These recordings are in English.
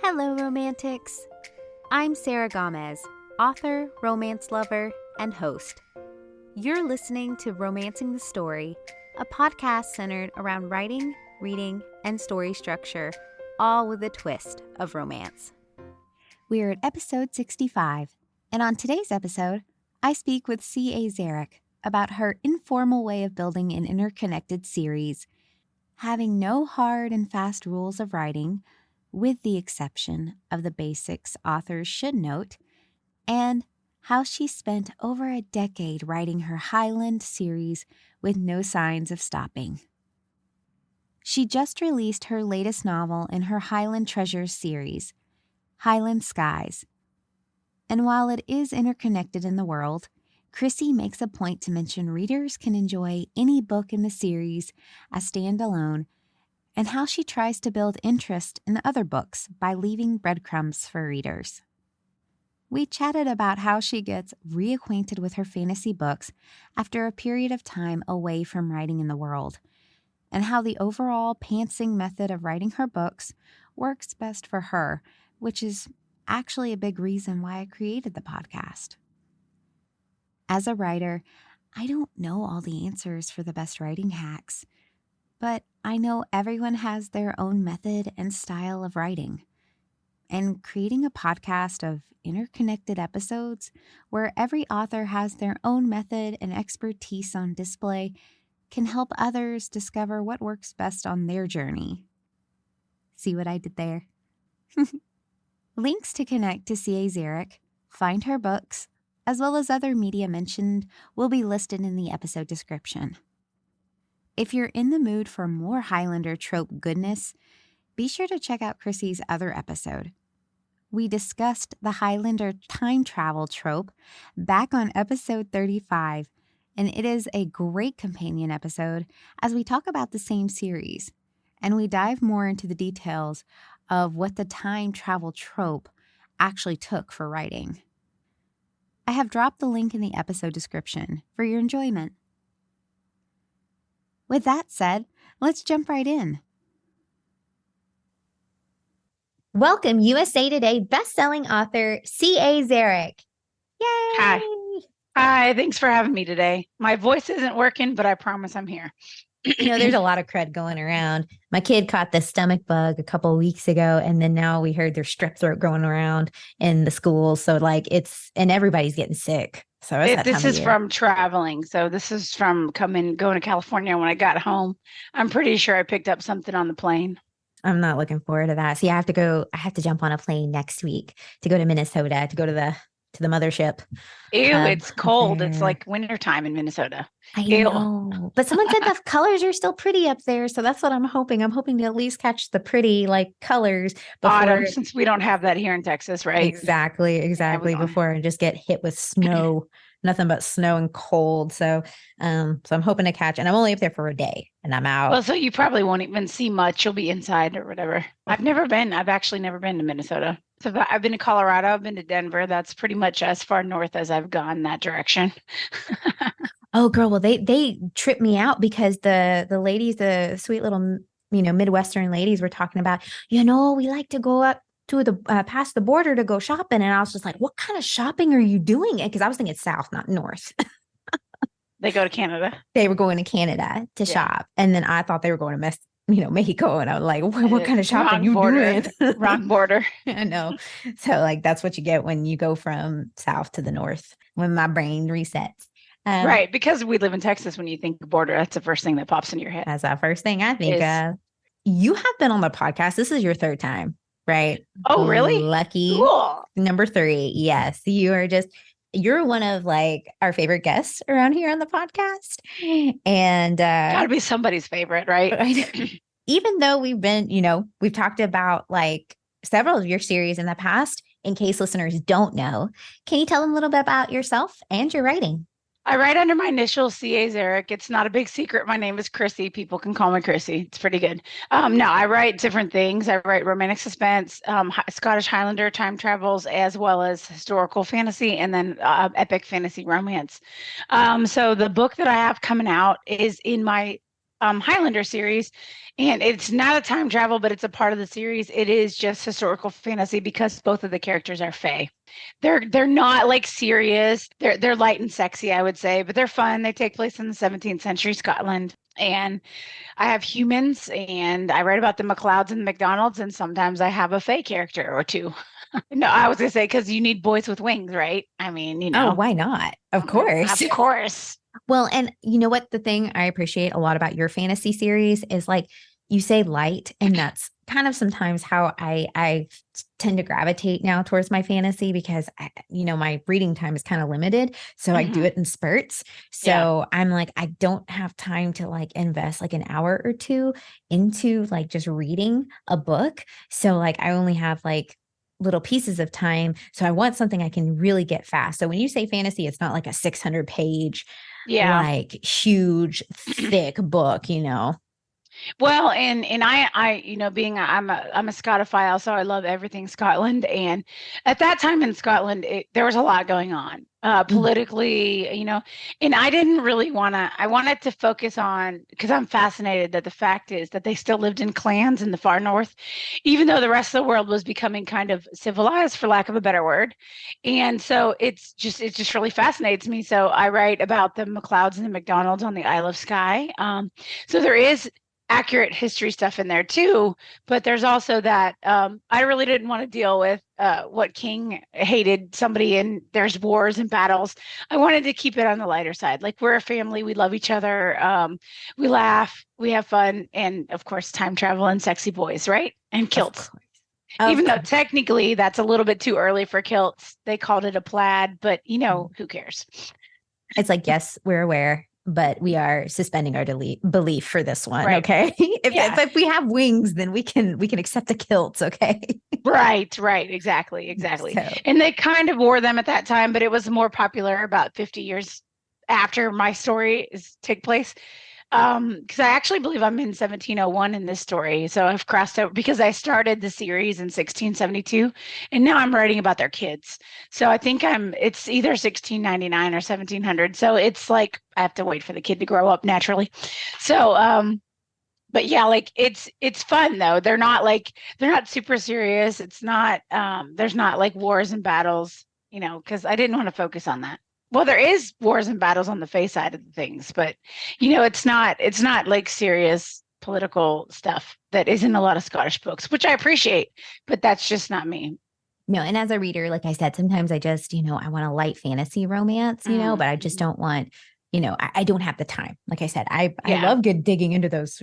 Hello, Romantics. I'm Sarah Gomez, author, romance lover, and host. You're listening to Romancing the Story, a podcast centered around writing, reading, and story structure, all with a twist of romance. We're at episode 65, and on today's episode, I speak with C.A. Szarek about her informal way of building an interconnected series, having no hard and fast rules of writing, with the exception of the basics authors should note, and how she spent over a decade writing her Highlander series with no signs of stopping. She just released her latest novel in her Highland Treasures series, Highland Skies. And while it is interconnected in the world, Chrissy makes a point to mention readers can enjoy any book in the series as standalone, and how she tries to build interest in other books by leaving breadcrumbs for readers. We chatted about how she gets reacquainted with her fantasy books after a period of time away from writing in the world, and how the overall pantsing method of writing her books works best for her, which is actually a big reason why I created the podcast. As a writer, I don't know all the answers for the best writing hacks, but I know everyone has their own method and style of writing. And creating a podcast of interconnected episodes where every author has their own method and expertise on display can help others discover what works best on their journey. See what I did there? Links to connect to C.A. Szarek, find her books, as well as other media mentioned, will be listed in the episode description. If you're in the mood for more Highlander trope goodness, be sure to check out Chrissy's other episode. We discussed the Highlander time travel trope back on episode 35, and it is a great companion episode as we talk about the same series, and we dive more into the details of what the time travel trope actually took for writing. I have dropped the link in the episode description for your enjoyment. With that said, let's jump right in. Welcome, USA Today bestselling author C.A. Szarek. Yay! Hi. Hi, thanks for having me today. My voice isn't working, but I promise I'm here. There's a lot of cred going around. My kid caught the stomach bug a couple of weeks ago, and then now we heard there's strep throat going around in the schools. So and everybody's getting sick. So this is from traveling. So this is from going to California. When I got home, I'm pretty sure I picked up something on the plane. I'm not looking forward to that. See, I have to jump on a plane next week to go to Minnesota, to go to the mothership. Ew, it's cold. It's like wintertime in Minnesota. I know. But someone said the colors are still pretty up there. So that's what I'm hoping. I'm hoping to at least catch the pretty colors before autumn, since we don't have that here in Texas, right? Exactly. Before I just get hit with snow. Nothing but snow and cold. So I'm hoping to catch, and I'm only up there for a day and I'm out. Well, so you probably won't even see much. You'll be inside or whatever. I've actually never been to Minnesota. So I've been to Colorado. I've been to Denver. That's pretty much as far north as I've gone that direction. Oh, girl. Well, they tripped me out because the ladies, the sweet little, Midwestern ladies were talking about, we like to go up to the past the border to go shopping. And I was just like, what kind of shopping are you doing? Because I was thinking south, not north. They go to Canada. They were going to Canada to shop. And then I thought they were going to Mexico. And I was like, what kind of shopping you doing? Wrong border. I know. So that's what you get when you go from south to the north, when my brain resets. Right. Because we live in Texas. When you think border, that's the first thing that pops in your head. That's the first thing I think of. You have been on the podcast. This is your third time, right? Oh, really? Lucky. Cool. Number 3. Yes. You're one of our favorite guests around here on the podcast. And gotta be somebody's favorite, right? Even though we've talked about several of your series in the past, in case listeners don't know, can you tell them a little bit about yourself and your writing? I write under my initials, C.A. Szarek. It's not a big secret. My name is Chrissy. People can call me Chrissy. It's pretty good. No, I write different things. I write romantic suspense, Scottish Highlander, time travels, as well as historical fantasy, and then epic fantasy romance. So the book that I have coming out is in my Highlander series, and it's not a time travel, but it's a part of the series. It is just historical fantasy because both of the characters are fae. They're not like serious. They're light and sexy, I would say, but they're fun. They take place in the 17th century Scotland, and I have humans, and I write about the McLeods and the McDonalds, and sometimes I have a fae character or two. No, I was gonna say because you need boys with wings, right? I mean, Oh, why not? Of course. Of course. Well, and you know what? The thing I appreciate a lot about your fantasy series is like you say light, and that's kind of sometimes how I tend to gravitate now towards my fantasy because my reading time is kind of limited. So I do it in spurts. So I'm like, I don't have time to like invest like an hour or two into like just reading a book. So like I only have like little pieces of time. So I want something I can really get fast. So when you say fantasy, it's not like a 600 page, like huge, thick book, Well, and I being I'm a Scotophile, so I love everything Scotland. And at that time in Scotland, there was a lot going on politically, and I didn't really I wanted to focus on, because I'm fascinated that the fact is that they still lived in clans in the far north, even though the rest of the world was becoming kind of civilized, for lack of a better word. And so it just really fascinates me. So I write about the McLeods and the McDonalds on the Isle of Skye. So there is accurate history stuff in there too, but there's also that I really didn't want to deal with what king hated somebody and there's wars and battles. I wanted to keep it on the lighter side. Like, we're a family, we love each other, we laugh, we have fun, and of course time travel and sexy boys, right? And kilts. Even though technically that's a little bit too early for kilts. They called it a plaid, but who cares? It's like, yes, we're aware, but we are suspending our belief for this one. Right. Okay. If we have wings, then we can accept the kilts. Okay. Right. Exactly. So. And they kind of wore them at that time, but it was more popular about 50 years after my story take place. Because I actually believe I'm in 1701 in this story. So I've crossed over because I started the series in 1672 and now I'm writing about their kids. So I think it's either 1699 or 1700. So it's like, I have to wait for the kid to grow up naturally. So, but yeah, like it's fun though. They're not super serious. It's not, there's not like wars and battles, because I didn't want to focus on that. Well, there is wars and battles on the face side of the things, but it's not like serious political stuff that is in a lot of Scottish books, which I appreciate, but that's just not me. No, and as a reader, like I said, sometimes I just, I want a light fantasy romance, but I just don't want, I don't have the time. Like I said, I love digging into those,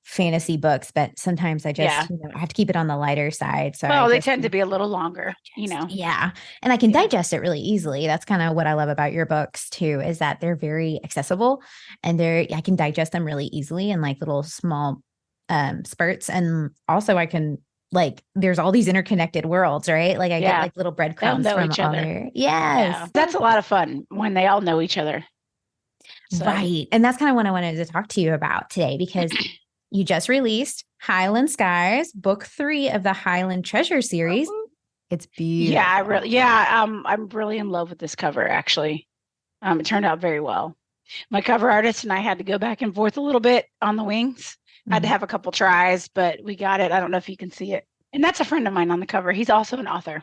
fantasy books, but sometimes I just, I have to keep it on the lighter side. So they tend to be a little longer, Yeah. And I can digest it really easily. That's kind of what I love about your books too, is that they're very accessible and I can digest them really easily in like little small spurts. And also I can there's all these interconnected worlds, right? Like I get like little breadcrumbs from each other. Yes. Yeah. That's a lot of fun when they all know each other. So. Right. And that's kind of what I wanted to talk to you about today, because you just released Highland Skies, book 3 of the Highland Treasure series. It's beautiful. Yeah, I'm really in love with this cover, actually. It turned out very well. My cover artist and I had to go back and forth a little bit on the wings. I had to have a couple tries, but we got it. I don't know if you can see it. And that's a friend of mine on the cover. He's also an author.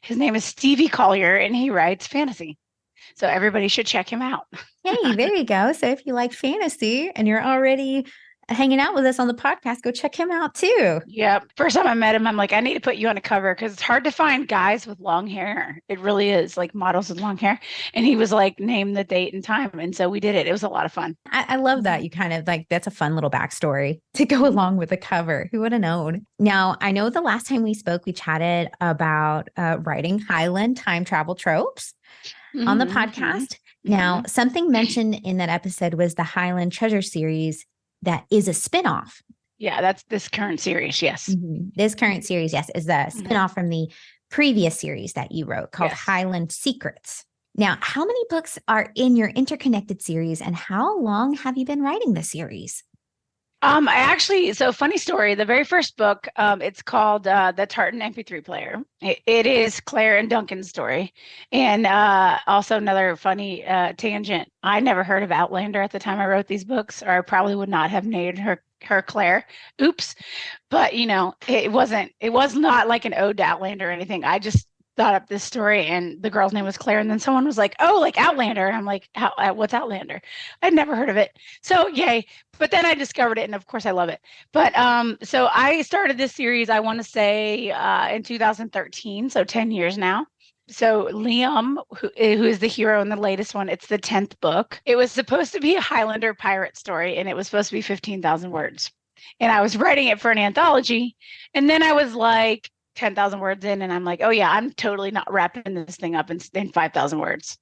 His name is Stevie Collier, and he writes fantasy. So everybody should check him out. Hey, there you go. So if you like fantasy and you're already hanging out with us on the podcast, go check him out too. Yeah. First time I met him, I'm like, I need to put you on a cover because it's hard to find guys with long hair. It really is, like models with long hair. And he was like, name the date and time. And so we did it. It was a lot of fun. I love that. You kind of that's a fun little backstory to go along with the cover. Who would have known? Now, I know the last time we spoke, we chatted about writing Highland time travel tropes on the podcast. Now, something mentioned in that episode was the Highland Treasure series that is a spinoff. Yeah, that's this current series. Yes. This current series, yes, is the spinoff from the previous series that you wrote called Highland Secrets. Now, how many books are in your interconnected series and how long have you been writing the series? I actually, so funny story. The very first book, it's called The Tartan MP3 Player. It is Claire and Duncan's story. And also another funny tangent. I never heard of Outlander at the time I wrote these books, or I probably would not have named her Claire. Oops. But it was not like an ode to Outlander or anything. I just thought up this story and the girl's name was Claire. And then someone was like, oh, like Outlander. And I'm like, what's Outlander? I'd never heard of it. So yay. But then I discovered it, and of course I love it. But so I started this series, I want to say in 2013, so 10 years now. So Liam, who is the hero in the latest one, it's the 10th book. It was supposed to be a Highlander pirate story, and it was supposed to be 15,000 words. And I was writing it for an anthology, and then I was like 10,000 words in, and I'm like, oh yeah, I'm totally not wrapping this thing up in 5,000 words.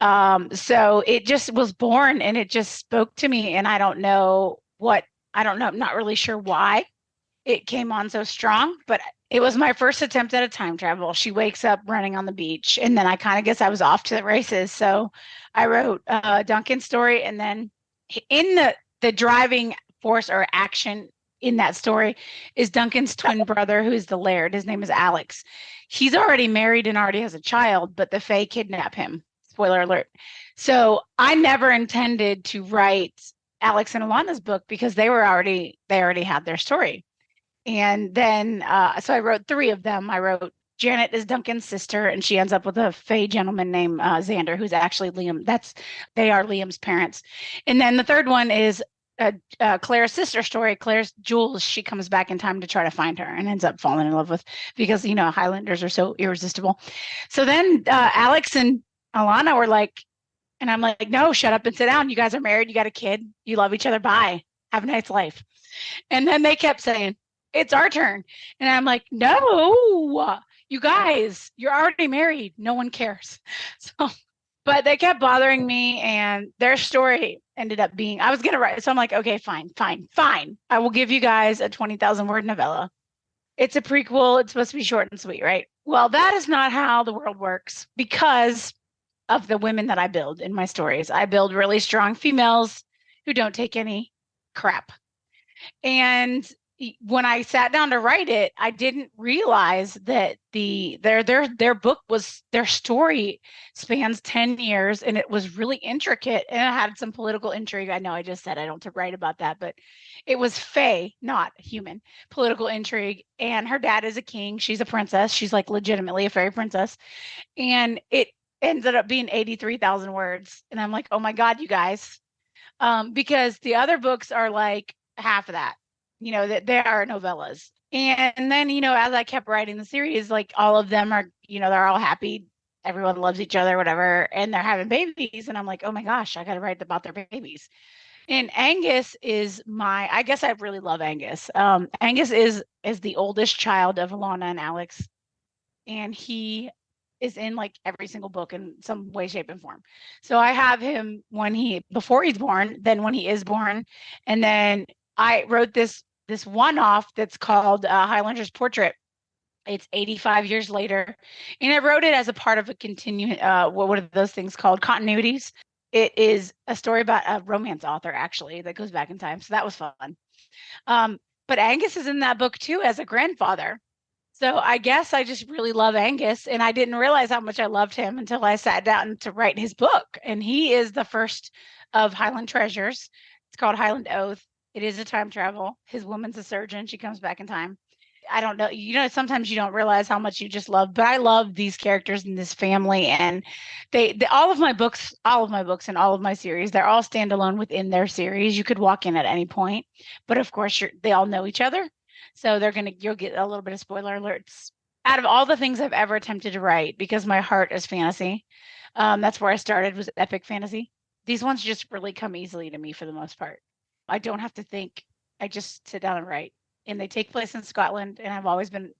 So it just was born and it just spoke to me. And I don't know, I'm not really sure why it came on so strong, but it was my first attempt at a time travel. She wakes up running on the beach, and then I kind of guess I was off to the races. So I wrote Duncan's story, and then in the driving force or action in that story is Duncan's twin brother, who is the Laird. His name is Alex. He's already married and already has a child, but the Fae kidnap him. Spoiler alert. So I never intended to write Alex and Alana's book because they already had their story. And then so I wrote 3 of them. I wrote Janet is Duncan's sister, and she ends up with a Fae gentleman named Xander, who's actually Liam. They are Liam's parents. And then the third one is Claire's sister story. Claire's Jules. She comes back in time to try to find her and ends up falling in love with, because Highlanders are so irresistible. So then Alex and Alana were like, and I'm like, no, shut up and sit down. You guys are married. You got a kid. You love each other. Bye. Have a nice life. And then they kept saying, it's our turn. And I'm like, no, you guys, you're already married. No one cares. So, but they kept bothering me, and their story ended up being, I was going to write. So I'm like, okay, fine. I will give you guys a 20,000 word novella. It's a prequel. It's supposed to be short and sweet, right? Well, that is not how the world works, because of the women that I build in my stories. I build really strong females who don't take any crap. And when I sat down to write it, I didn't realize that their book was, their story spans 10 years, and it was really intricate, and it had some political intrigue. I know I just said I don't write about that, but it was Fae, not human, political intrigue. And her dad is a king. She's a princess. She's like legitimately a fairy princess. And it ended up being 83,000 words. And I'm like, oh my God, you guys. Because the other books are like half of that. That they are novellas. And then, as I kept writing the series, like all of them are, they're all happy. Everyone loves each other, whatever. And they're having babies. And I'm like, oh my gosh, I got to write about their babies. And Angus is I guess I really love Angus. Angus is the oldest child of Alana and Alex. And he is in like every single book in some way, shape, and form. So I have him before he's born, then when he is born. And then I wrote this one-off that's called Highlander's Portrait. It's 85 years later. And I wrote it as a part of a continuing, what are those things called? Continuities. It is a story about a romance author, actually, that goes back in time. So that was fun. But Angus is in that book too as a grandfather. So I guess I just really love Angus, and I didn't realize how much I loved him until I sat down to write his book. And he is the first of Highland Treasures. It's called Highland Oath. It is a time travel. His woman's a surgeon. She comes back in time. I don't know. Sometimes you don't realize how much you just love, but I love these characters in this family, and all of my books and all of my series, they're all standalone within their series. You could walk in at any point, but of course they all know each other. So you'll get a little bit of spoiler alerts. Out of all the things I've ever attempted to write, because my heart is fantasy, that's where I started, was epic fantasy. These ones just really come easily to me for the most part. I don't have to think. I just sit down and write. And they take place in Scotland, and I've always been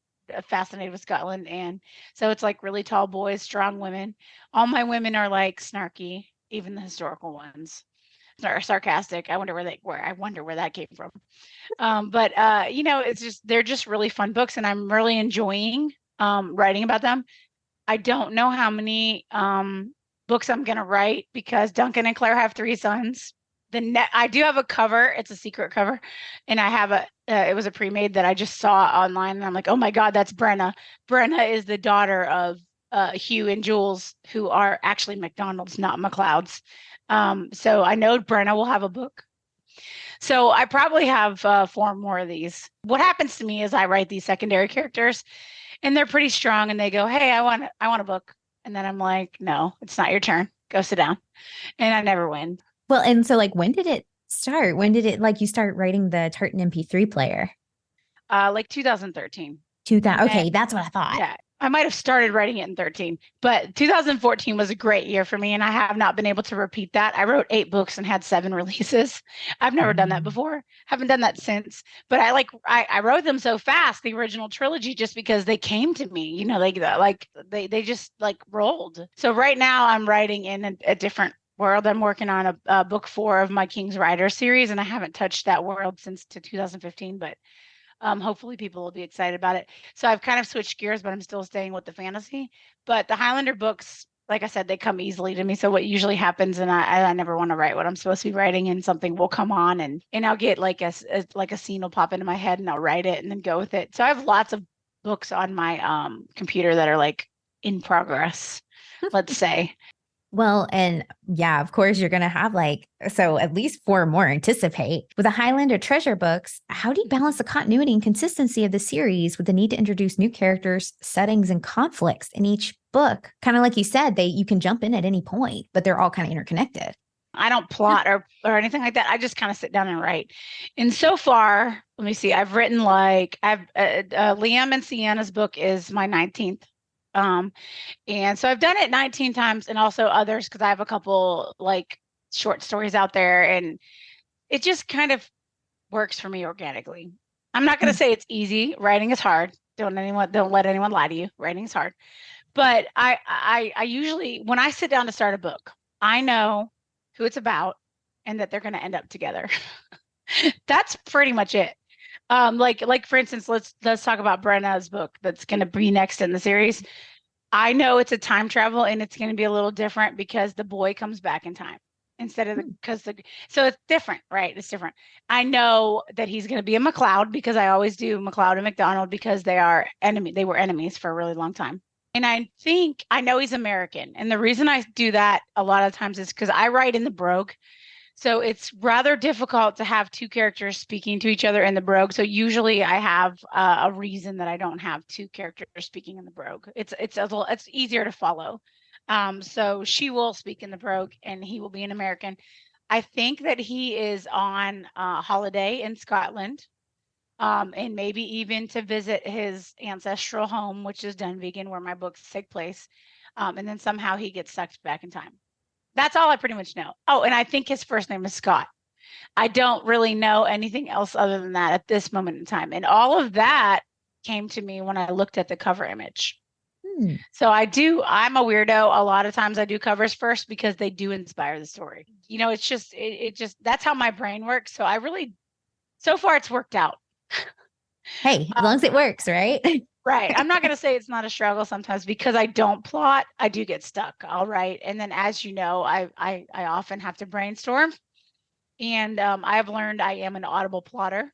fascinated with Scotland. And so it's like really tall boys, strong women. All my women are like snarky, even the historical ones are sarcastic. I wonder where that came from. But they're just really fun books, and I'm really enjoying writing about them. I don't know how many books I'm going to write, because Duncan and Claire have 3 sons. I do have a cover. It's a secret cover, and I have it was a pre-made that I just saw online, and I'm like, oh my God, that's Brenna. Brenna is the daughter of Hugh and Jules, who are actually McDonald's, not McLeod's. So I know Brenna will have a book. So I probably have 4 more of these. What happens to me is I write these secondary characters, and they're pretty strong, and they go, hey, I want a book. And then I'm like, no, it's not your turn. Go sit down. And I never win. Well, and so like, when did it start? When did it, like, you start writing the Tartan MP3 player? Like 2013. 2000. Okay, that's what I thought. Yeah, I might have started writing it in 13, but 2014 was a great year for me, and I have not been able to repeat that. I wrote 8 books and had 7 releases. I've never done that before. Haven't done that since. But I wrote them so fast, the original trilogy, just because they came to me. You know, they just like rolled. So right now I'm writing in a different world. I'm working on a book 4 of my King's Rider series, and I haven't touched that world since 2015, but hopefully people will be excited about it. So I've kind of switched gears, but I'm still staying with the fantasy. But the Highlander books, like I said, they come easily to me. So what usually happens, and I never want to write what I'm supposed to be writing, and something will come on, and I'll get like a scene will pop into my head, and I'll write it and then go with it. So I have lots of books on my computer that are like in progress, let's say. Well, and yeah, of course, you're going to have so at least 4 more anticipate. With the Highlander treasure books, how do you balance the continuity and consistency of the series with the need to introduce new characters, settings, and conflicts in each book? Kind of like you said, you can jump in at any point, but they're all kind of interconnected. I don't plot or anything like that. I just kind of sit down and write. And so far, let me see, I've written Liam and Sienna's book is my 19th. And so I've done it 19 times, and also others, because I have a couple like short stories out there, and it just kind of works for me organically. I'm not going to say it's easy. Writing is hard. Don't let anyone lie to you. Writing is hard. But I usually, when I sit down to start a book, I know who it's about and that they're going to end up together. That's pretty much it. Like for instance, let's talk about Brenna's book that's going to be next in the series. I know it's a time travel, and it's going to be a little different because the boy comes back in time instead of so it's different, right? It's different. I know that he's going to be a McLeod because I always do McLeod and McDonald because they were enemies for a really long time. And I think I know he's American. And the reason I do that a lot of times is because I write in the brogue. So it's rather difficult to have 2 characters speaking to each other in the brogue. So usually I have a reason that I don't have 2 characters speaking in the brogue. It's easier to follow. So she will speak in the brogue, and he will be an American. I think that he is on holiday in Scotland, and maybe even to visit his ancestral home, which is Dunvegan, where my books take place. And then somehow he gets sucked back in time. That's all I pretty much know. Oh, and I think his first name is Scott. I don't really know anything else other than that at this moment in time. And all of that came to me when I looked at the cover image. So I'm a weirdo. A lot of times I do covers first because they do inspire the story. You know, it's just, it just, that's how my brain works. So so far it's worked out. Hey, as long as it works, right? Right. I'm not going to say it's not a struggle sometimes because I don't plot. I do get stuck. I'll write. And then, as you know, I often have to brainstorm. And I've learned I am an audible plotter.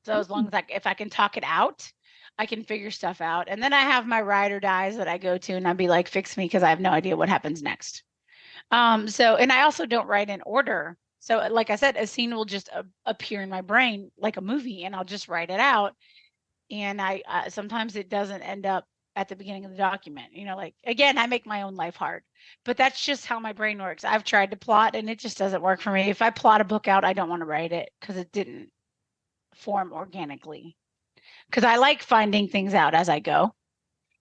So as long as if I can talk it out, I can figure stuff out. And then I have my ride or dies that I go to, and I'll be like, fix me, because I have no idea what happens next. And I also don't write in order. So like I said, a scene will just appear in my brain like a movie, and I'll just write it out. And I sometimes it doesn't end up at the beginning of the document. You know, like, again, I make my own life hard, but that's just how my brain works. I've tried to plot, and it just doesn't work for me. If I plot a book out, I don't want to write it because it didn't form organically. Because I like finding things out as I go.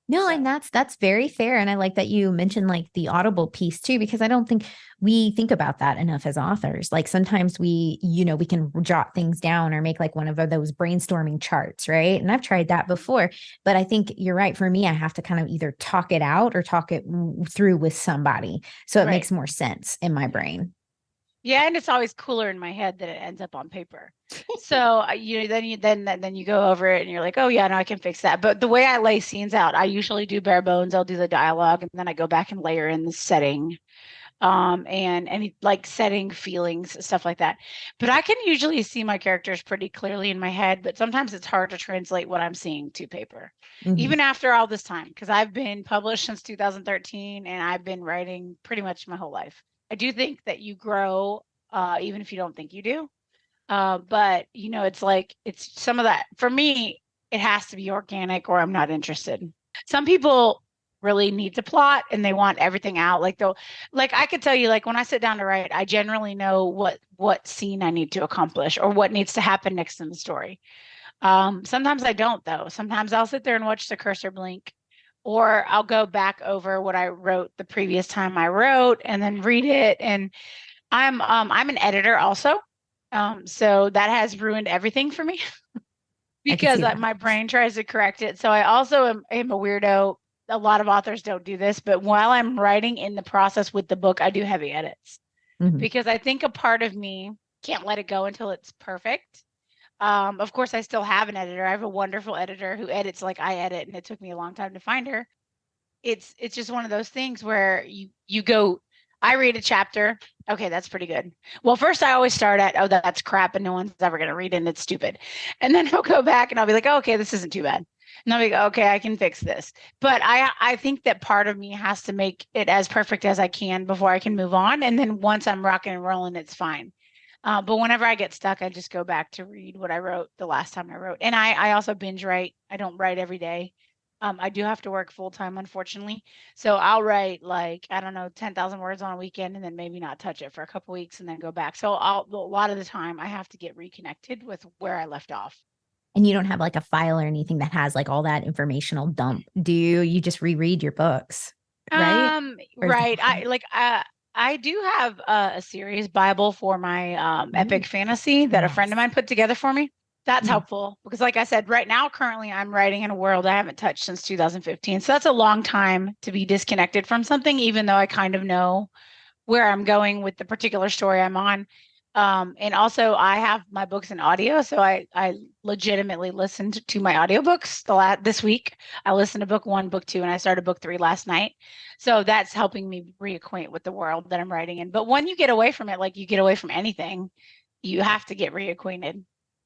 No, and that's very fair. And I like that you mentioned like the audible piece too, because I don't think we think about that enough as authors. Like sometimes we can jot things down or make like one of those brainstorming charts, right? And I've tried that before, but I think you're right. For me, I have to kind of either talk it out or talk it through with somebody. So it makes more sense in my brain. Yeah, and it's always cooler in my head that it ends up on paper. So then you go over it and you're like, oh yeah, no, I can fix that. But the way I lay scenes out, I usually do bare bones. I'll do the dialogue, and then I go back and layer in the setting. and like setting feelings, stuff like that. But I can usually see my characters pretty clearly in my head, but sometimes it's hard to translate what I'm seeing to paper, even after all this time, because I've been published since 2013 and I've been writing pretty much my whole life. I do think that you grow, even if you don't think you do. But it's like it's some of that for me, it has to be organic or I'm not interested. Some people really need to plot and they want everything out. Like I could tell you, like when I sit down to write, I generally know what scene I need to accomplish or what needs to happen next in the story. Sometimes I don't though. Sometimes I'll sit there and watch the cursor blink. Or I'll go back over what I wrote the previous time I wrote and then read it. And I'm an editor also. So that has ruined everything for me because my brain tries to correct it. So I also am a weirdo. A lot of authors don't do this, but while I'm writing in the process with the book, I do heavy edits because I think a part of me can't let it go until it's perfect. Of course, I still have an editor. I have a wonderful editor who edits like I edit, and it took me a long time to find her. It's just one of those things where you go, I read a chapter. Okay, that's pretty good. Well, first I always start at, oh, that's crap and no one's ever going to read it and it's stupid. And then I'll go back and I'll be like, oh, okay, this isn't too bad. And I'll be like, okay, I can fix this. But I think that part of me has to make it as perfect as I can before I can move on. And then once I'm rocking and rolling, it's fine. But whenever I get stuck, I just go back to read what I wrote the last time I wrote. And I also binge write. I don't write every day. I do have to work full time, unfortunately. So I'll write like, I don't know, 10,000 words on a weekend and then maybe not touch it for a couple weeks and then go back. So a lot of the time I have to get reconnected with where I left off. And you don't have like a file or anything that has like all that informational dump, do you? You just reread your books, right? Right. I do have a series Bible for my epic fantasy that a friend of mine put together for me. That's helpful because like I said, right now, currently I'm writing in a world I haven't touched since 2015. So that's a long time to be disconnected from something, even though I kind of know where I'm going with the particular story I'm on. And also I have my books in audio. So I legitimately listened to my audiobooks this week. I listened to book 1, book 2, and I started book 3 last night. So that's helping me reacquaint with the world that I'm writing in. But when you get away from it, like you get away from anything, you have to get reacquainted.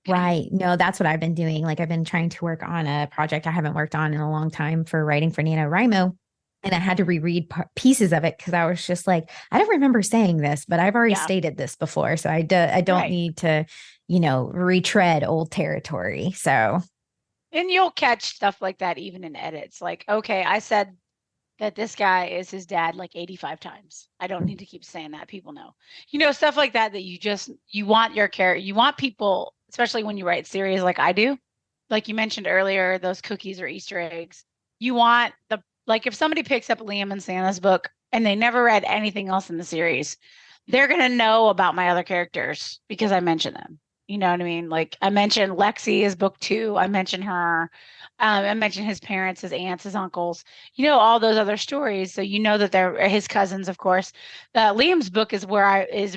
Right. No, that's what I've been doing. Like I've been trying to work on a project I haven't worked on in a long time for writing for NaNoWriMo. And I had to reread pieces of it because I was just like, I don't remember saying this, but I've already stated this before. So I don't need to, retread old territory. So. And you'll catch stuff like that even in edits. Like, okay, I said that this guy is his dad like 85 times. I don't need to keep saying that. People know, stuff like that you want your character, you want people, especially when you write series like I do, like you mentioned earlier, those cookies or Easter eggs. You want like if somebody picks up Liam and Santa's book and they never read anything else in the series, they're going to know about my other characters because I mentioned them. You know what I mean? Like I mentioned Lexi is book 2. I mentioned her. I mentioned his parents, his aunts, his uncles, all those other stories. So that they're his cousins, of course. Liam's book is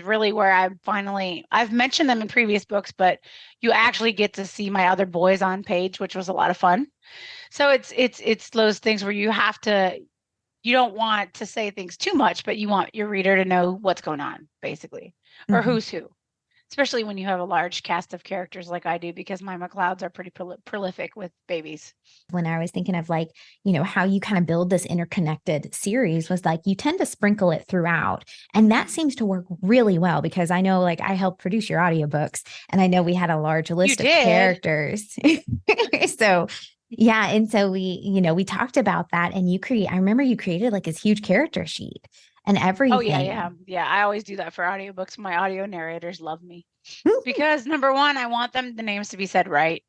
really where I've mentioned them in previous books, but you actually get to see my other boys on page, which was a lot of fun. So it's those things where you don't want to say things too much, but you want your reader to know what's going on, basically, or who's who. Especially when you have a large cast of characters like I do, because my McLeods are pretty prolific with babies. When I was thinking of like, how you kind of build this interconnected series was like, you tend to sprinkle it throughout. And that seems to work really well because I know like I helped produce your audiobooks and I know we had a large list of characters. So yeah. And so we talked about that and I remember you created like this huge character sheet. And everything. Oh, yeah. I always do that for audiobooks. My audio narrators love me because number 1, I want the names to be said right.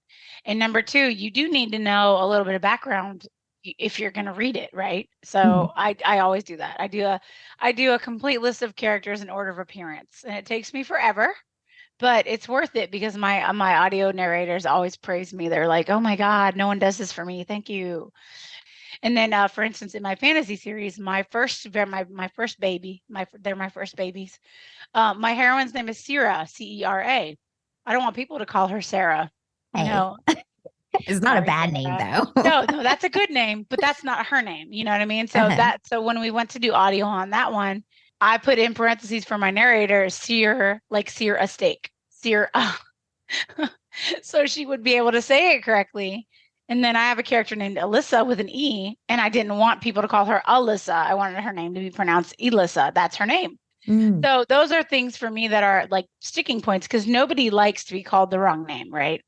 And number 2, you do need to know a little bit of background if you're going to read it, right? So I always do that. I do a complete list of characters in order of appearance, and it takes me forever, but it's worth it because my audio narrators always praise me. They're like, "Oh my God, no one does this for me. Thank you." And then, for instance, in my fantasy series, my first baby, they're my first babies. My heroine's name is Cera, C-E-R-A. I don't want people to call her Sarah. It's not a bad name though. No, that's a good name, but that's not her name. You know what I mean? So so when we went to do audio on that one, I put in parentheses for my narrator, sear, like sear a steak, sear. So she would be able to say it correctly. And then I have a character named Alyssa with an E, and I didn't want people to call her Alyssa. I wanted her name to be pronounced Elissa. That's her name. So those are things for me that are like sticking points because nobody likes to be called the wrong name, right?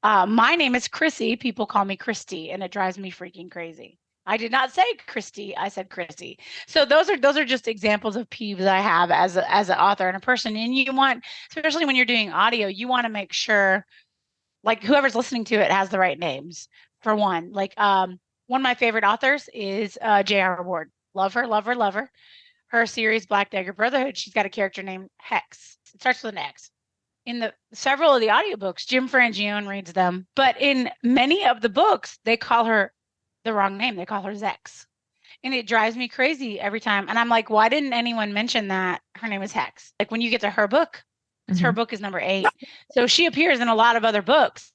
My name is Chrissy. People call me Christy, and it drives me freaking crazy. I did not say Christy. I said Chrissy. So those are just examples of peeves I have as an author and a person. And you want, especially when you're doing audio, you want to make sure like whoever's listening to it has the right names. For one, like one of my favorite authors is J.R. Ward. Love her, love her, love her. Her series Black Dagger Brotherhood, she's got a character named Hex. It starts with an X. In the several of the audiobooks, Jim Frangione reads them, but in many of the books, they call her the wrong name. They call her Zex. And it drives me crazy every time. And I'm like, why didn't anyone mention that her name is Hex? Like when you get to her book, because her book is number 8. So she appears in a lot of other books.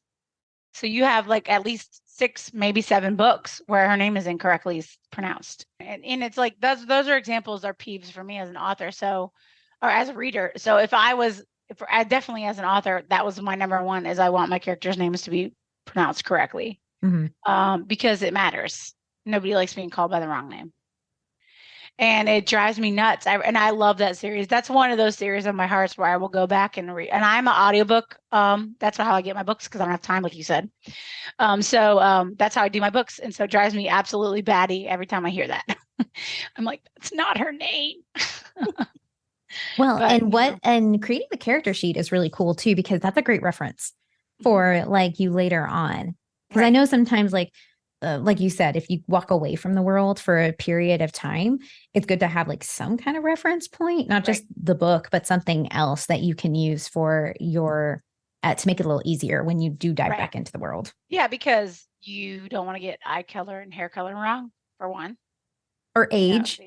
So you have like at least 6, maybe 7 books where her name is incorrectly pronounced. And it's like, those are examples are peeves for me as an author. So, or as a reader. So if I definitely as an author, that was my number one is I want my characters' names to be pronounced correctly. Because it matters. Nobody likes being called by the wrong name. And it drives me nuts. I love that series. That's one of those series of my hearts where I will go back and read. And I'm an audiobook. That's how I get my books because I don't have time, like you said. So that's how I do my books. And so it drives me absolutely batty every time I hear that. I'm like, that's not her name. Well, but, and creating the character sheet is really cool too, because that's a great reference for like you later on. Because I know sometimes like you said, if you walk away from the world for a period of time, it's good to have like some kind of reference point, not just the book, but something else that you can use for your, to make it a little easier when you do dive back into the world. Yeah, because you don't want to get eye color and hair color wrong, for one. Or age.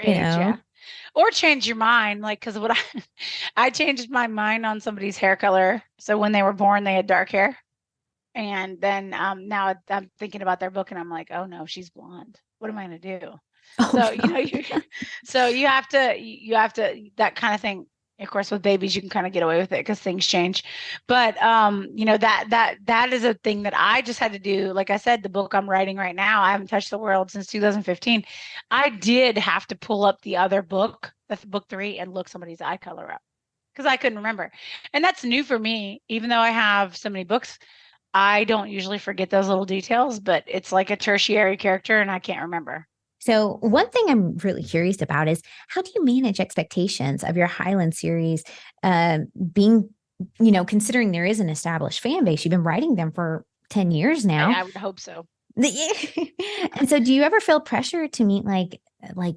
Yeah. Or change your mind, like, because what I changed my mind on somebody's hair color. So when they were born, they had dark hair. And then now I'm thinking about their book and I'm like, oh no, she's blonde. What am I going to do? So you have to that kind of thing. Of course, with babies, you can kind of get away with it because things change. But that is a thing that I just had to do. Like I said, the book I'm writing right now, I haven't touched the world since 2015. I did have to pull up the other book, that's book 3, and look somebody's eye color up because I couldn't remember. And that's new for me, even though I have so many books. I don't usually forget those little details, but it's like a tertiary character and I can't remember. So one thing I'm really curious about is how do you manage expectations of your Highlander series being, considering there is an established fan base, you've been writing them for 10 years now. I would hope so. And so do you ever feel pressure to meet like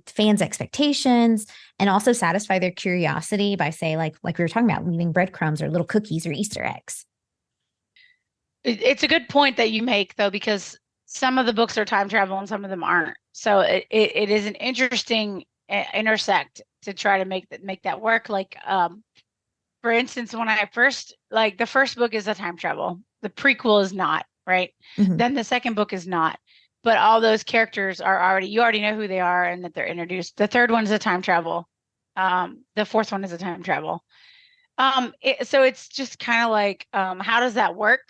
fans' expectations and also satisfy their curiosity by say like we were talking about leaving breadcrumbs or little cookies or Easter eggs? It's a good point that you make, though, because some of the books are time travel and some of them aren't. So it is an interesting intersect to try to make that work. Like, for instance, when I first, like the first book is a time travel. The prequel is not, right? Then the second book is not. But all those characters are you already know who they are and that they're introduced. The third one is a time travel. The fourth one is a time travel. So it's just kind of like, how does that work?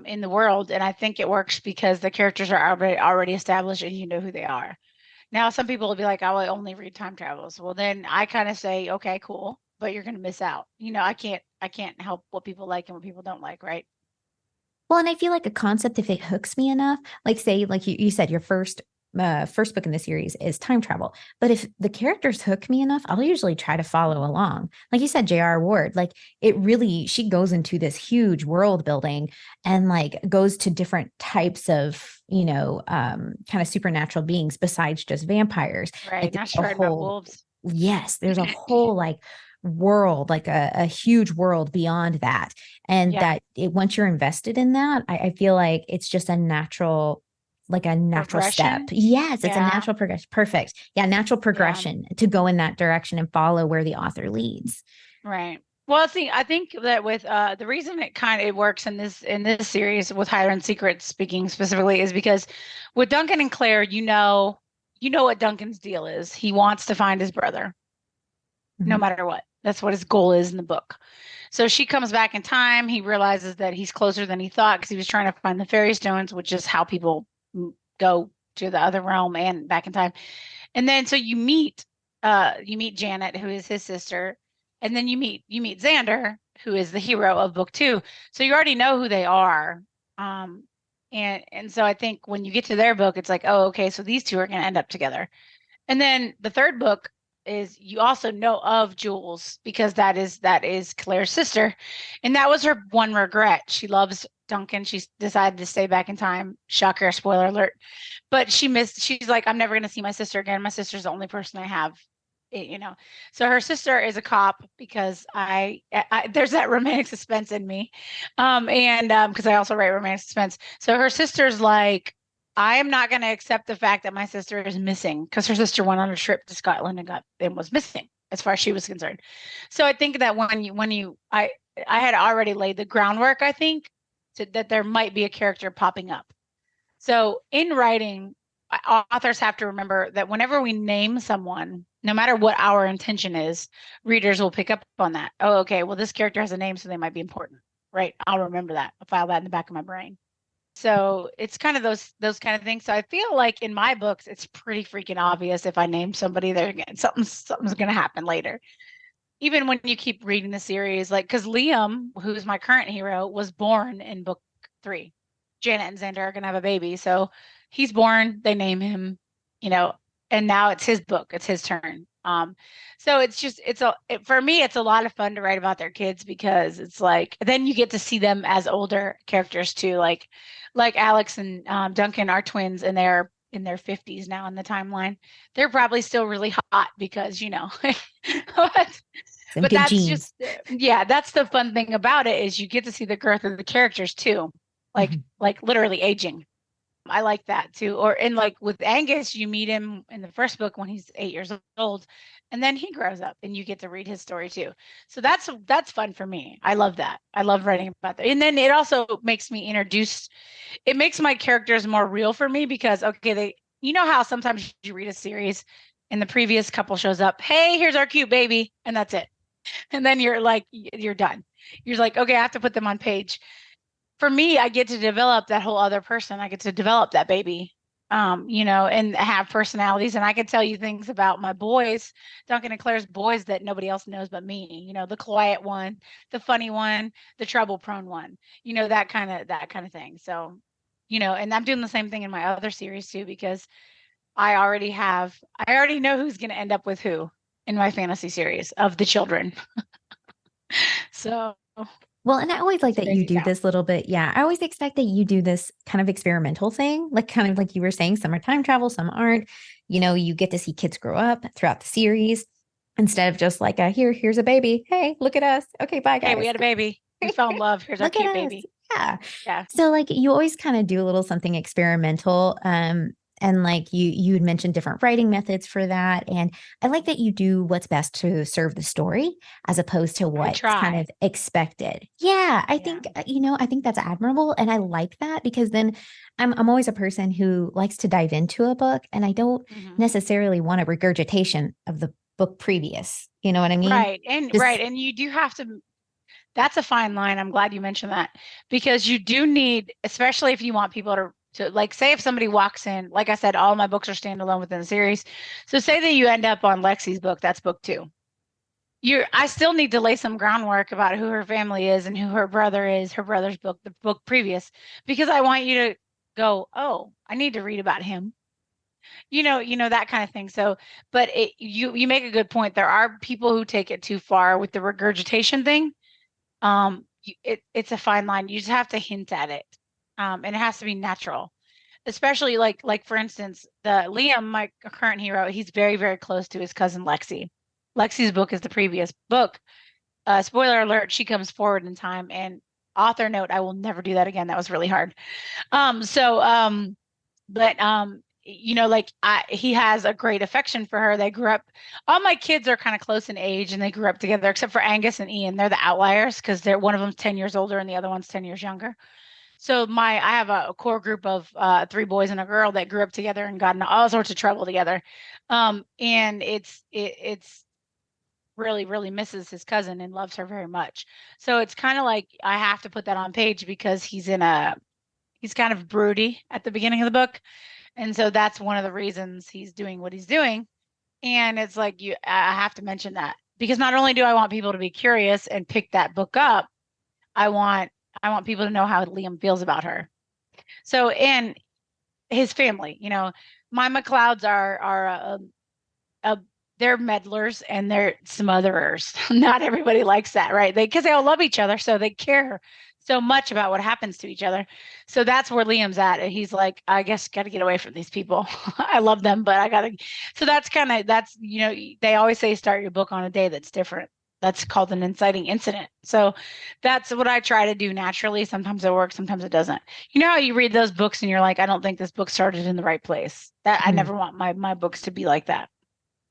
In the world, and I think it works because the characters are already established and you know who they are. Now, some people will be like, "I will only read time travels." Well, then I kind of say, "Okay, cool," but you're going to miss out. I can't help what people like and what people don't like, right? Well, and I feel like a concept, if it hooks me enough, like say, like you said, your first book in the series is time travel. But if the characters hook me enough, I'll usually try to follow along. Like you said, J.R. Ward, like she goes into this huge world building and like goes to different types of, kind of supernatural beings besides just vampires. Right. Like, not sure about wolves. Yes. There's a whole like world, like a huge world beyond that. And once you're invested in that, I feel like it's just a natural step. Yes, it's a natural progression. Perfect. Yeah, natural progression to go in that direction and follow where the author leads. Right. Well, see, I think that with the reason it works in this series with Highlander Secrets, speaking specifically, is because with Duncan and Claire, you know what Duncan's deal is. He wants to find his brother. no matter what. That's what his goal is in the book. So she comes back in time. He realizes that he's closer than he thought because he was trying to find the fairy stones, which is how people go to the other realm and back in time. And then so you meet Janet, who is his sister, and then you meet Xander, who is the hero of book 2. So you already know who they are. And so I think when you get to their book, it's like, oh, okay, so these two are going to end up together. And then the third book is you also know of Jules because that is Claire's sister, and that was her one regret. She loves Duncan. She's decided to stay back in time. Shocker, spoiler alert. But she's like, I'm never going to see my sister again. My sister's the only person I have, So her sister is a cop because I there's that romantic suspense in me. And because I also write romantic suspense. So her sister's like, I am not going to accept the fact that my sister is missing because her sister went on a trip to Scotland and was missing as far as she was concerned. So I think that I had already laid the groundwork, I think, that there might be a character popping up. So in writing, authors have to remember that whenever we name someone, no matter what our intention is, readers will pick up on that. Oh, okay, well, this character has a name, so they might be important, right? I'll remember that. I'll file that in the back of my brain. So it's kind of those kind of things. So I feel like in my books, it's pretty freaking obvious if I name somebody, something's going to happen later. Even when you keep reading the series, like because Liam, who's my current hero, was born in book 3. Janet and Xander are going to have a baby, so he's born. They name him, and now it's his book. It's his turn. So it's just for me, it's a lot of fun to write about their kids because it's like then you get to see them as older characters too, like Alex and Duncan are twins and they're in their 50s now in the timeline. They're probably still really hot because but that's genes. That's the fun thing about it is you get to see the growth of the characters too, like literally aging. I like that too. And like with Angus, you meet him in the first book when he's 8 years old, and then he grows up and you get to read his story too. So that's fun for me. I love that. I love writing about that. And then it also makes me it makes my characters more real for me because how sometimes you read a series and the previous couple shows up, hey, here's our cute baby, and that's it. And then you're done. You're like, okay, I have to put them on page. For me, I get to develop that whole other person. I get to develop that baby, and have personalities. And I can tell you things about my boys, Duncan and Claire's boys, that nobody else knows but me. The quiet one, the funny one, the trouble-prone one. That kind of thing. So, and I'm doing the same thing in my other series too because I already know who's going to end up with who in my fantasy series of the children. So. Well, and I always like that you do this little bit. Yeah. I always expect that you do this kind of experimental thing, like kind of like you were saying, some are time travel, some aren't. You get to see kids grow up throughout the series instead of just like here's a baby. Hey, look at us. Okay, bye guys. Hey, we had a baby. We fell in love. Here's our cute baby. Yeah. Yeah. So like you always kind of do a little something experimental. And like you had mentioned different writing methods for that. And I like that you do what's best to serve the story as opposed to what's kind of expected. Yeah. I think that's admirable. And I like that because then I'm always a person who likes to dive into a book and I don't necessarily want a regurgitation of the book previous. You know what I mean? Right. And you do have to, that's a fine line. I'm glad you mentioned that because you do need, especially if you want people to like say if somebody walks in, like I said, all my books are standalone within the series. So say that you end up on Lexi's book, that's book 2. I still need to lay some groundwork about who her family is and who her brother is, her brother's book, the book previous, because I want you to go, oh, I need to read about him. That kind of thing. So, but you make a good point. There are people who take it too far with the regurgitation thing. It's a fine line. You just have to hint at it. And it has to be natural, especially like for instance, Liam, my current hero, he's very, very close to his cousin Lexi. Lexi's book is the previous book. Spoiler alert, she comes forward in time. And author note, I will never do that again. That was really hard. He has a great affection for her. They grew up, all my kids are kind of close in age and they grew up together, except for Angus and Ian. They're the outliers because one of them's 10 years older and the other one's 10 years younger. So I have a core group of 3 boys and a girl that grew up together and got in all sorts of trouble together. And it's really, really misses his cousin and loves her very much. So it's kind of like I have to put that on page because he's kind of broody at the beginning of the book. And so that's one of the reasons he's doing what he's doing. And it's like I have to mention that because not only do I want people to be curious and pick that book up, I want people to know how Liam feels about her. So, and his family, my McLeods are they're meddlers and they're smotherers. Not everybody likes that, right? Because they all love each other, so they care so much about what happens to each other. So that's where Liam's at. And he's like, I guess got to get away from these people. I love them, but I got to. So that's they always say start your book on a day that's different. That's called an inciting incident. So that's what I try to do naturally. Sometimes it works, sometimes it doesn't. You know how you read those books and you're like, I don't think this book started in the right place. That I never want my books to be like that.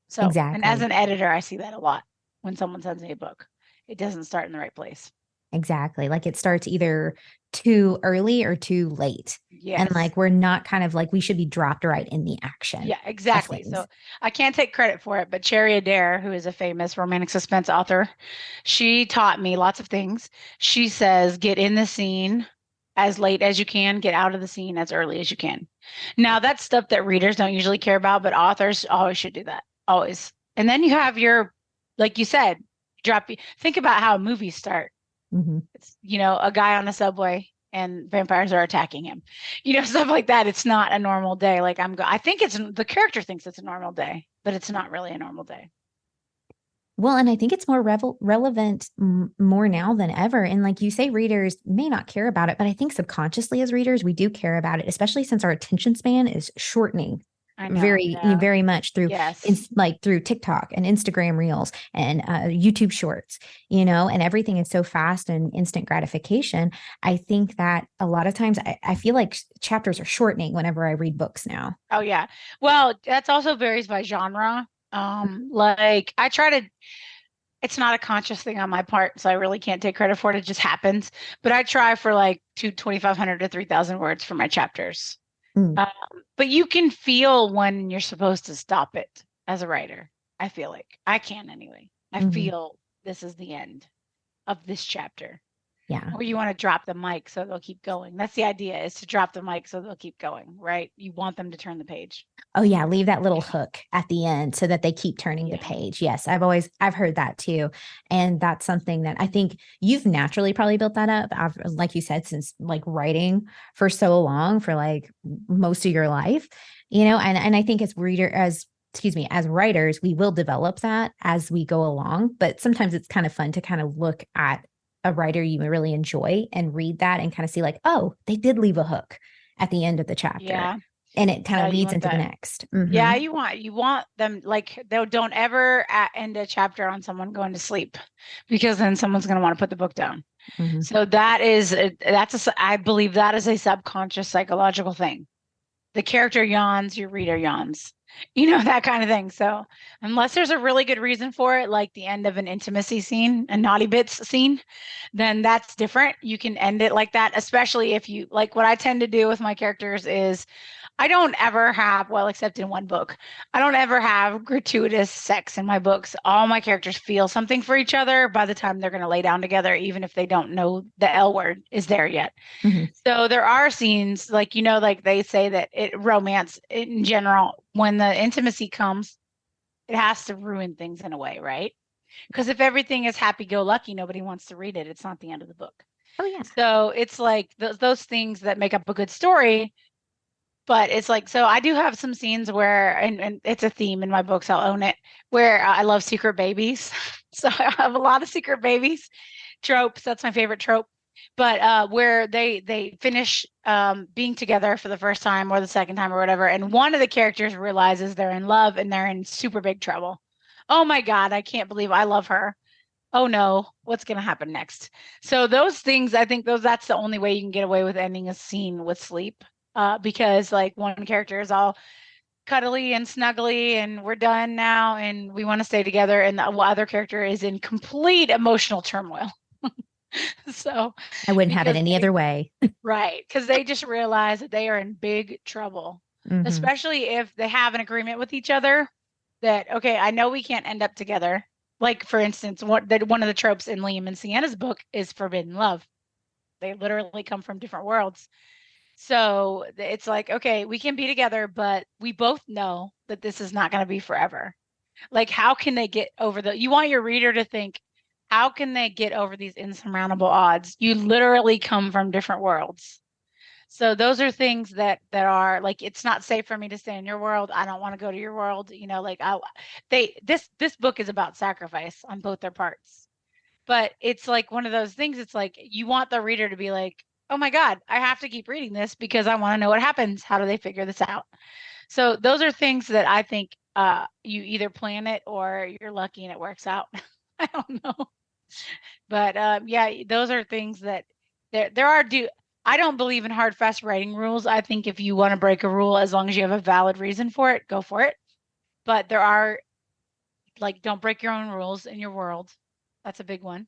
So, Exactly. And as an editor, I see that a lot when someone sends me a book. It doesn't start in the right place. Exactly. Like it starts either too early or too late. Yes. And like we're not kind of like we should be dropped right in the action. Yeah, exactly. So I can't take credit for it, but Cherry Adair, who is a famous romantic suspense author, she taught me lots of things. She says, get in the scene as late as you can, get out of the scene as early as you can. Now, that's stuff that readers don't usually care about, but authors always should do that. Always. And then you have like you said, think about how movies start. Mm-hmm. It's, a guy on a subway and vampires are attacking him, stuff like that. It's not a normal day. Like I think the character thinks it's a normal day, but it's not really a normal day. Well, and I think it's more relevant more now than ever. And like you say, readers may not care about it, but I think subconsciously as readers, we do care about it, especially since our attention span is shortening. I know, very much through through TikTok and Instagram reels and YouTube shorts, and everything is so fast and instant gratification. I think that a lot of times I feel like chapters are shortening whenever I read books now. Oh yeah. Well, that's also varies by genre. Like I try to, it's not a conscious thing on my part, so I really can't take credit for it. It just happens. But I try for like 2,500 to 3,000 words for my chapters. But you can feel when you're supposed to stop it as a writer. I feel like I can anyway. I feel this is the end of this chapter. Yeah. Or you want to drop the mic so they'll keep going. That's the idea, is to drop the mic so they'll keep going, right? You want them to turn the page. Oh yeah, leave that little hook at the end so that they keep turning the page. Yes, I've heard that too. And that's something that I think you've naturally probably built that up, like you said, since like writing for so long, for like most of your life, and I think as writers, we will develop that as we go along. But sometimes it's kind of fun to kind of look at a writer you really enjoy and read that and kind of see like, oh, they did leave a hook at the end of the chapter. Yeah. And it kind of leads into the next. Mm-hmm. Yeah, you want them, like, don't ever end a chapter on someone going to sleep, because then someone's going to want to put the book down. Mm-hmm. So I believe that is a subconscious psychological thing. The character yawns, your reader yawns, that kind of thing. So unless there's a really good reason for it, like the end of an intimacy scene, a naughty bits scene, then that's different. You can end it like that, especially if you like. What I tend to do with my characters is I don't ever have, well, except in one book, I don't ever have gratuitous sex in my books. All my characters feel something for each other by the time they're going to lay down together, even if they don't know the L word is there yet. Mm-hmm. So there are scenes like, like they say that romance in general, when the intimacy comes, it has to ruin things in a way, right? Because if everything is happy-go-lucky, nobody wants to read it. It's not the end of the book. Oh, yeah. So it's like those things that make up a good story. But it's like, so I do have some scenes where, and it's a theme in my books, I'll own it, where I love secret babies. So I have a lot of secret babies. Tropes, that's my favorite trope. But where they finish being together for the first time or the second time or whatever, and one of the characters realizes they're in love and they're in super big trouble. Oh my God, I can't believe I love her. Oh no, what's going to happen next? So those things, I think that's the only way you can get away with ending a scene with sleep. Because like one character is all cuddly and snuggly and we're done now and we want to stay together, and the other character is in complete emotional turmoil. So I wouldn't have it any other way. Right. Because they just realize that they are in big trouble, especially if they have an agreement with each other that, okay, I know we can't end up together, Like, for instance, one of the tropes in Liam and Sienna's book is forbidden love. They literally come from different worlds. So it's like, okay, we can be together, but we both know that this is not going to be forever. Like, how can they get over you want your reader to think, how can they get over these insurmountable odds? You literally come from different worlds. So those are things that are like, it's not safe for me to stay in your world. I don't want to go to your world. Like this book is about sacrifice on both their parts. But it's like one of those things. It's like you want the reader to be like, oh my God, I have to keep reading this because I want to know what happens. How do they figure this out? So those are things that I think you either plan it or you're lucky and it works out. I don't know. But yeah, those are things that there are I don't believe in hard, fast writing rules. I think if you want to break a rule, as long as you have a valid reason for it, go for it. But there are, like, don't break your own rules in your world. That's a big one.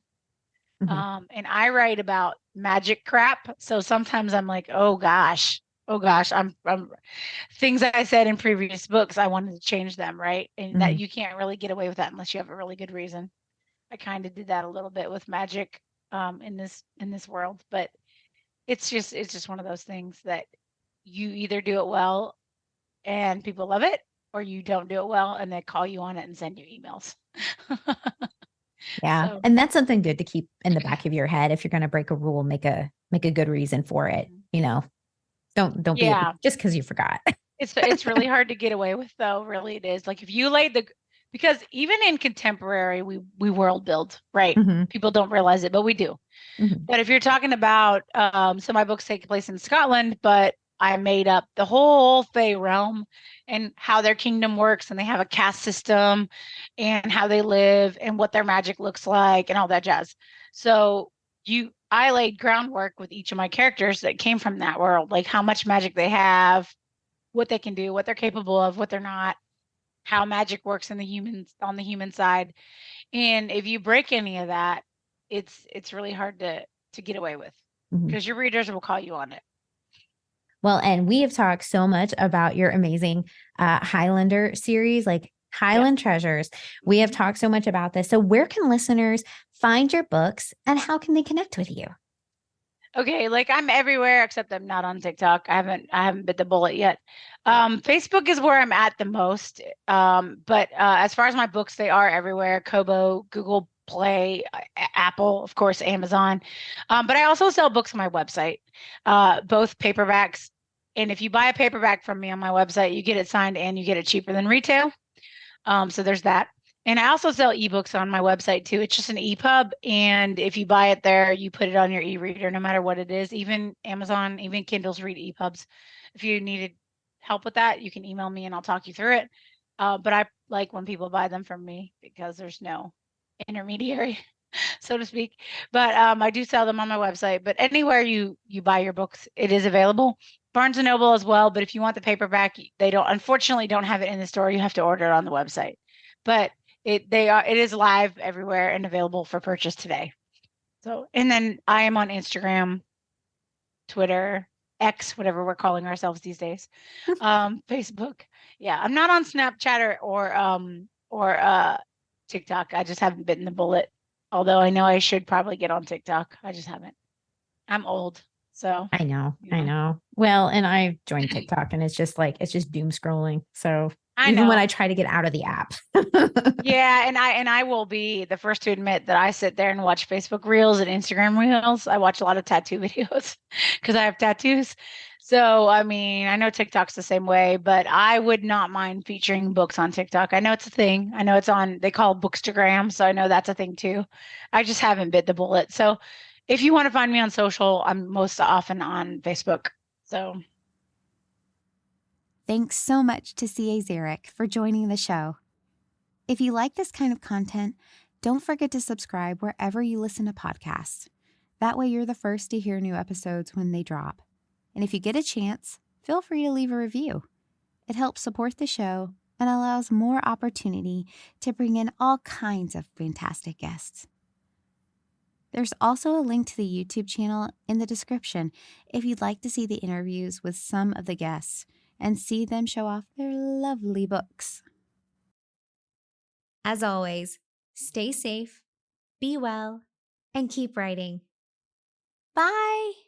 Mhm. And I write about magic crap. So sometimes I'm like, oh gosh, I'm things that I said in previous books, I wanted to change them, right? And that Mhm. you can't really get away with that unless you have a really good reason. I kind of did that a little bit with magic in this world, but it's just one of those things that you either do it well and people love it, or you don't do it well and they call you on it and send you emails. Yeah. So And that's something good to keep in the back of your head. If you're going to break a rule, make a good reason for it. Don't be yeah, just because you forgot. it's really hard to get away with, though. Really, it is. Like, if you laid because even in contemporary, we world build, right? Mhm. People don't realize it, but we do. Mhm. But if you're talking about, so my books take place in Scotland, but I made up the whole Fey realm and how their kingdom works, and they have a caste system and how they live and what their magic looks like and all that jazz. So I laid groundwork with each of my characters that came from that world, like how much magic they have, what they can do, what they're capable of, what they're not, how magic works on the human side. And if you break any of that, it's really hard to get away with Mhm. because your readers will call you on it. Well, and we have talked so much about your amazing Highlander series, like Yeah. Highland Treasures. We have talked so much about this. So, where can listeners find your books and how can they connect with you? Okay, like, I'm everywhere except I'm not on TikTok. I haven't bit the bullet yet. Facebook is where I'm at the most. But as far as my books, they are everywhere. Kobo, Google Play, Apple, of course, Amazon. But I also sell books on my website, both paperbacks. And if you buy a paperback from me on my website, you get it signed and you get it cheaper than retail. So there's that. And I also sell ebooks on my website too. It's just an EPUB. And if you buy it there, you put it on your e-reader, no matter what it is. Even Amazon, even Kindles read EPUBs. If you needed help with that, you can email me and I'll talk you through it. But I like when people buy them from me because there's no intermediary, so to speak. But I do sell them on my website. But anywhere you buy your books, it is available. Barnes and Noble as well. But if you want the paperback, they unfortunately don't have it in the store. You have to order it on the website. But it is live everywhere and available for purchase today. So, and then I am on Instagram, Twitter, X, whatever we're calling ourselves these days, Facebook. Yeah, I'm not on Snapchat or TikTok. I just haven't bitten the bullet. Although I know I should probably get on TikTok. I just haven't. I'm old, so I know. you I know. know. Well, and I joined TikTok and it's just doom scrolling. So, I even when know. I try to get out of the app. Yeah, and I will be the first to admit that I sit there and watch Facebook Reels and Instagram Reels. I watch a lot of tattoo videos because I have tattoos. So, I mean, I know TikTok's the same way, but I would not mind featuring books on TikTok. I know it's a thing. I know it's on, they call it Bookstagram, so I know that's a thing too. I just haven't bit the bullet. So, if you want to find me on social, I'm most often on Facebook. So, Thanks so much to C.A. Szarek for joining the show. If you like this kind of content, don't forget to subscribe wherever you listen to podcasts. That way you're the first to hear new episodes when they drop. And if you get a chance, feel free to leave a review. It helps support the show and allows more opportunity to bring in all kinds of fantastic guests. There's also a link to the YouTube channel in the description if you'd like to see the interviews with some of the guests and see them show off their lovely books. As always, stay safe, be well, and keep writing. Bye.